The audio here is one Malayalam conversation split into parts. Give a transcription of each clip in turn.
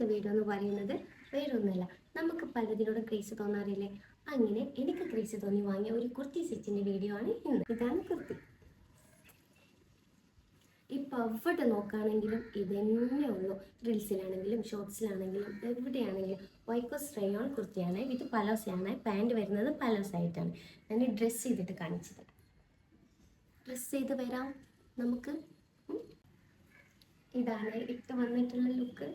ഇന്നത്തെ വീഡിയോ എന്ന് പറയുന്നത് വേറൊന്നുമല്ല, നമുക്ക് പലതിനോടും ക്രേസ് തോന്നാറില്ലേ? അങ്ങനെ എനിക്ക് ക്രേസ് തോന്നി വാങ്ങിയ ഒരു കുർത്തി സെറ്റിൻ്റെ വീഡിയോ ആണ് ഇന്ന്. ഇതാണ് കുർത്തി. ഇപ്പോൾ എവിടെ നോക്കുകയാണെങ്കിലും ഇതന്നെ ഉള്ളൂ. റീൽസിലാണെങ്കിലും ഷോർട്സിലാണെങ്കിലും എവിടെയാണെങ്കിലും വൈക്കോസ് റയോൺ കുർത്തിയാണ്. ഇത് പലോസയാണ്. പാൻറ് വരുന്നത് പലോസ് ആയിട്ടാണ്. ഞാൻ ഡ്രസ്സ് ചെയ്തിട്ട് കാണിച്ചത്. ഡ്രസ്സ് ചെയ്ത് വരാം നമുക്ക്. ഇതാണ് ഇട്ട് വന്നിട്ടുള്ള ലുക്ക്.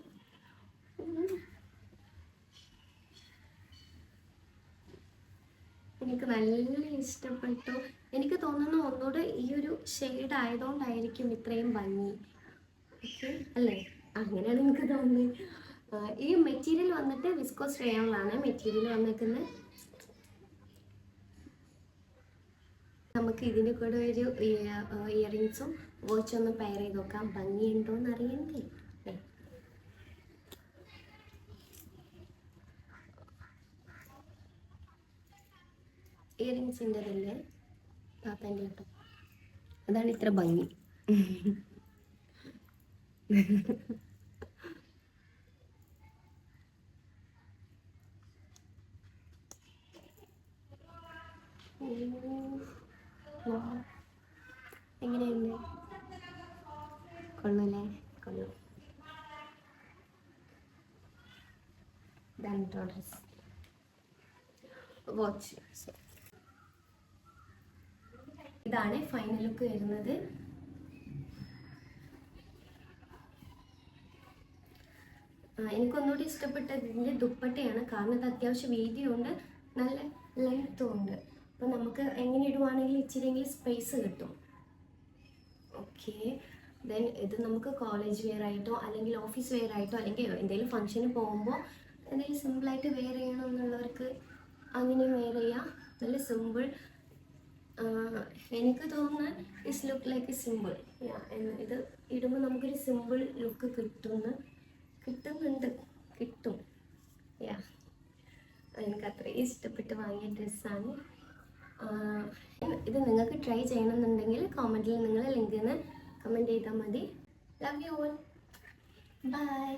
എനിക്ക് നല്ല ഇഷ്ടപ്പെട്ടു. എനിക്ക് തോന്നുന്നു ഒന്നുകൂടെ ഈ ഒരു ഷെയ്ഡ് ആയതുകൊണ്ടായിരിക്കും ഇത്രയും ഭംഗി. ഓക്കെ അല്ലേ? അങ്ങനെയാണ് എനിക്ക് തോന്നുന്നത്. ഈ മെറ്റീരിയൽ വന്നിട്ട് വിസ്കോസ് റയോണിലാണ് മെറ്റീരിയൽ വന്നിരിക്കുന്നത്. നമുക്ക് ഇതിൻ്റെ കൂടെ ഒരു ഇയറിങ്സും വാച്ചൊന്ന് പെയർ ചെയ്ത് നോക്കാം. ഭംഗിയുണ്ടോ എന്ന് അറിയണ്ടേ? ഇയറിങ്സിൻ്റെ തന്നെ താത്തൻ്റെ കേട്ടോ. അതാണ് ഇത്ര ഭംഗി. എങ്ങനെയുണ്ട്? കൊള്ളൂല്ലേ? കൊള്ളു. ഇതാണ് ഡ്രസ്. വാച്ച്. ഇതാണ് ഫൈനൽ ലുക്ക് വരുന്നത്. എനിക്കൊന്നുകൂടി ഇഷ്ടപ്പെട്ടത് ഇതിൻ്റെ ദുപ്പട്ടയാണ്. കാരണം ഇത് അത്യാവശ്യം വീതിയുണ്ട്, നല്ല ലെങ്ത്തും ഉണ്ട്. അപ്പം നമുക്ക് എങ്ങനെ ഇടുവാണെങ്കിലും ഇച്ചിരിയെങ്കിലും സ്പേസ് കിട്ടും. ഓക്കെ, ദെൻ ഇത് നമുക്ക് കോളേജ് വെയർ ആയിട്ടോ അല്ലെങ്കിൽ ഓഫീസ് വെയർ ആയിട്ടോ അല്ലെങ്കിൽ എന്തെങ്കിലും ഫംഗ്ഷന് പോകുമ്പോൾ എന്തെങ്കിലും സിമ്പിളായിട്ട് വെയർ ചെയ്യണമെന്നുള്ളവർക്ക് അങ്ങനെ വെയർ ചെയ്യാം. നല്ല സിമ്പിൾ. എനിക്ക് തോന്നുന്നത് is look like A simple. ഇത് ഇടുമ്പോൾ നമുക്കൊരു സിമ്പിൾ ലുക്ക് കിട്ടും. യാ, എനിക്ക് അത്രയും ഇഷ്ടപ്പെട്ട് വാങ്ങിയ ഡ്രസ്സാണ്. ഇത് നിങ്ങൾക്ക് ട്രൈ ചെയ്യണമെന്നുണ്ടെങ്കിൽ കോമൻറ്റിൽ നിങ്ങൾ ലിങ്കിന് കമൻറ്റ് ചെയ്താൽ മതി. Love you all. ബൈ.